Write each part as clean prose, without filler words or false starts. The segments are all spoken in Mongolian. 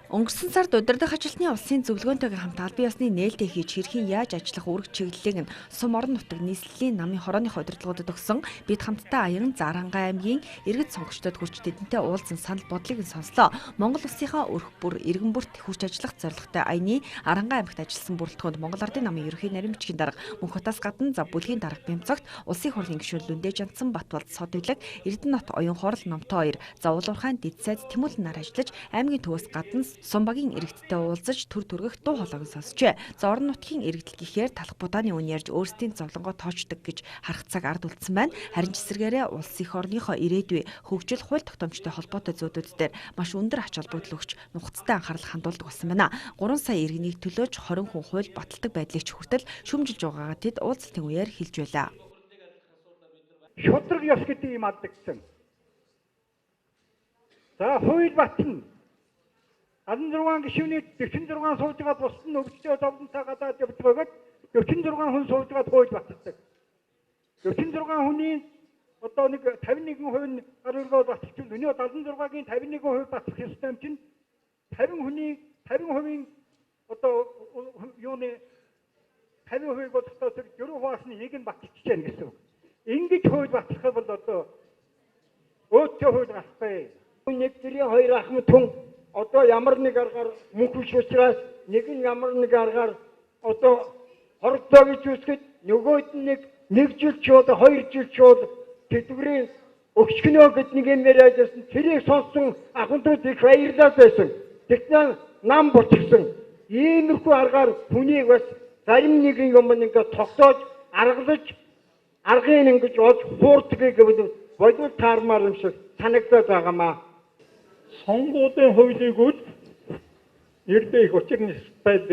Өнгөрсөн сард удирдах ажилтны улсын зөвлөгөөнтэйгээ хамт албан ёсны нээлттэй хийж хэрхэн яаж ажиллах үүрэг чиглэлийг нь сум орон нутаг нийслэлийн намын хорооных удирдлагуудад өгсөн бид хамтдаа аян Зарангаа аймгийн иргэд сонгогчдод хүрч тэдэнтэй уулзсан санал бодлыг нь сонслоо. Монгол улсынхаа өрх бүр иргэн бүрт хүрч ажиллах зорилготой аяны Арангаа аймагт ажилласан бүрэлдэхүүнд Монгол Ардын намын ерөнхий нарийн бичгийн дарга мөн хотоос гадна за бүлгийн дарга Бямцогт улсын хурлын гишүүн Лүндэ Жандсан Батболд Сод Өвлөг Эрдэнэт оюун хоорол номтой 2 за Улуурхайн Дэд сайд Тэмүүлэн нар ажиллаж аймгийн төвөөс гадна Сумбагийн иргэдтэй уулзаж төр төргөх дуу хоолойг сонсчээ. За орон нутгийн иргэдэл гэхээр талах будааны үн ярьж өөрсдийн зовлонгоо тоочдог гэж харах цаг ард үлдсэн байна. Харин ч эсвэргээрээ улс их орныхоо ирээдүй хөгжил хууль тогтоомжтой холбоотой зүйдүүд дээр маш өндөр ач холбогдол өгч нухацтай анхаарал хандуулдаг болсон байна. 3 сая иргэнийг төлөөж 20 хүн хууль баталдаг байдлыг ч хүртэл шүмжилж байгаагаа тэд уулзалтын үеэр хэлж байлаа. Шудраг ёс гэдэг юм алдагдсан. За хууль батна 16 гишүүний 46 суужгаад бусд нь өвчтөе зовлонтой гадаад явчихваад 46 хүн суужгаад хууль баталдаг. 46 хүний одоо нэг 51% нь гаруургаа баталчихвал өнөө 76-гийн 51% батлах ёстой юм чинь 50 хүний 50%-ийн одоо юуны 50% бодохтой зөв хуваас нь нэг нь баталчихж байна гэсэн үг. Ингэж хууль батлах бол одоо өөдөө хууль гарахгүй. Нэг тэрийн хоёр ахмад хүн одоо ямар нэг аргаар мөнхөш учраас нэг нь ямар нэг аргаар одоо хордоо гэж үсгэд нөгөөд нь нэг жил ч одоо 2 жил ч бол тэдгэрийн өгчгнөө гэд нэг юм яриадсан тэрийг сонссон ахмадууд их баярлаад байсан. Тэгтээ нам болчихсон. Иймэрхүү аргаар хүнийг бас зарим нэгэн юм ингээд тогтоож аргалж аргын ингэж олж хуурдгийг гэвэл бодвол таармаар юм шиг санагдаад байгаамаа. Сонгуулийн хуулийг үл нэрдээ их учирны байд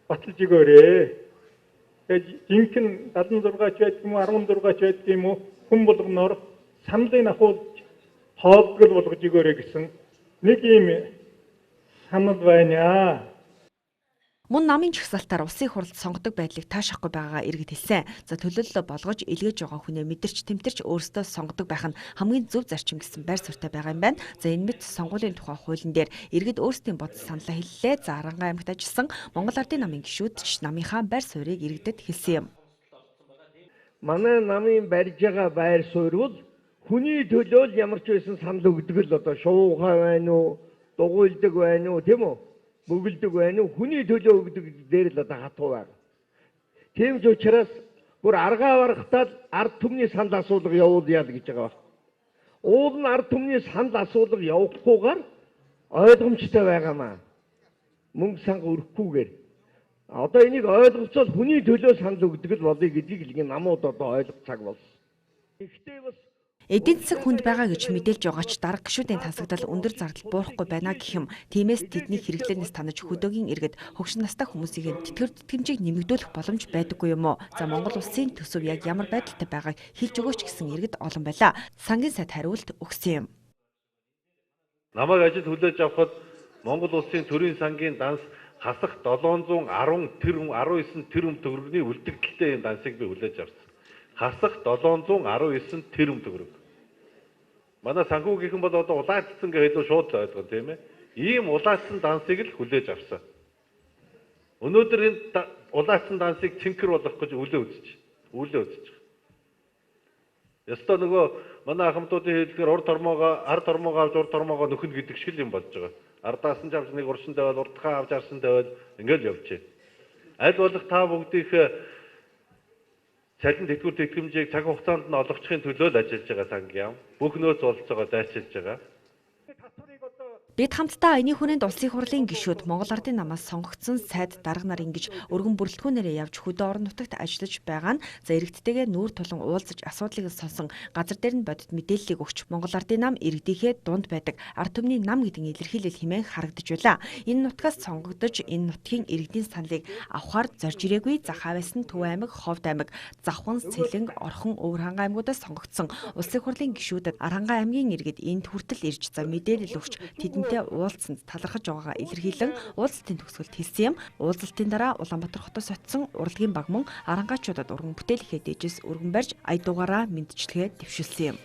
баталж өгөөрэй. Тэгээд жинхэнэ 76 ч байдаг юм уу 16 ч байдаг юм уу хүн болгоноор саналыг ахуулж хоолгол болгож өгөөрэй гэсэн нэг юм санал байна. Мөн намын жагсаалтаар улсын хурлд сонгодог байдлыг таашаахгүй байгаагаа иргэд хэлсэн. За төлөөллөө болгож илгээж байгаа хүнээ мэдэрч тэмтэрч өөрсдөө сонгодог байх нь хамгийн зөв зарчим гэсэн байр суурьтай байгаа юм байна. За энэ мэт сонгуулийн тухай хуулийн дээр иргэд өөрсдийн бодол саналаа хэллээ. За Арангаа аймагт ажилласан Монгол Ардын намын гишүүд ч намынхаа байр суурийг иргэдэд хэлсэн юм. Манай намын барьж байгаа байр суурь бол хүний төлөө ямар ч байсан санал өгдөг л одоо шуухай байна уу, дугуйлдаг байна уу, тийм үү? Бөглөдөг байна уу хүний төлөө өгдөг дээр л одоо хатуу байна. Тийм ч учраас бүр аргаа барахтаа ард түмний санал асуулга явуулъя л гэж байгаа байна. Уул нь ард түмний санал асуулга явуулахгүйгээр ойлгомжтой байгаамаа. Мөнгө санга өрөхгүйгээр. Одоо энийг ойлгоцол хүний төлөө санал өгдөг л болъё гэдгийг л намууд одоо ойлгох цаг болсон. Гэхдээ бас Эдийн засаг хүнд байгаа гэж мэдээлж байгаа ч дарга гишүүдийн тансагдал өндөр зардал буурахгүй байна гэх юм. Тиймээс тэдний хэрэглэнээс танаж хөдөөгийн иргэд хөгшин настай хүмүүсийн тэтгэр тэтгэмжийг нэмэгдүүлэх боломж байдаггүй юм уу? За Монгол улсын төсөв яг ямар байдалтай байгааг хэлж өгөөч гэсэн иргэд олон байлаа. Сангийн сайд хариулт өгсөн юм. Намайг ажил хүлээж авахд Монгол улсын төрийн сангийн данс хасах 719 тэрбум төгрөгийн үлдэгдэлтэй энэ дансыг би хүлээж авсан. Хасах 719 тэрбум төгрөг. Манай санхүүгийнхэн бол одоо улаацсан гэж хэлээ шууд л ойлгоо тийм ээ. Ийм улаацсан дансыг л хүлээж авсан. Өнөөдөр энэ улаацсан дансыг цэнхэр болгох гэж үлээ үзэж байгаа. Ястаа нөгөө манай ахмадуудын хэлдгээр ард тормоогоо авч урд тормоогоо нөхөн гэдэг шиг юм болж байгаа. Ардаас нь авч нэг уршин тавиал урдхаа авч арсан тавиал ингээл явж байна. Аль болох та бүгдийнх цалин тэтгэвэр тэтгэмжийг цаг хугацаанд нь олгохын төлөө л ажиллаж байгаа сангийн яам. Бүх нөөц олцоогоо дайчилж байгаа. Бид хамтдаа аяны хүрээнд улсын хурлын гишүүд Монгол Ардын намаас сонгогдсон сайд дарга нар ингэж өргөн бүрэлдэхүүнээрээ явж хөдөө орон нутагт ажиллаж байгаа нь за иргэдтэйгээ нүүр тулан уулзаж асуудлыг сонсон газар дээр нь бодит мэдээллийг өгч Монгол Ардын нам иргэдийнхээ дунд байдаг ард түмний нам гэдэг илэрхийлэл хэмээн харагдаж байлаа. Энэ нутгаас сонгогдож энэ нутгийн иргэдийн саналыг авахар зорж ирээгүй за Хавьяас нь Төв аймаг, Ховд аймаг, Завхан, Сэлэнг, Орхон, Өвөрхангай аймагуудаас сонгогдсон улсын хурлын гишүүдэд Арангаа аймгийн иргэд энд хүртэл ирж за мэдээлэл өгч тэдэнд уулзсанд талархаж байгаагаа илэрхийлэн уулзалтын төгсгөлд хэлсэн юм. Уулзалтын дараа Улаанбаатар хотоос очсон урлагийн баг мөн арангаачуудад урган бүтээлхээ дээжээс өргөн барьж ая дугаараа мэдчилгээ дэвшүүлсэн юм.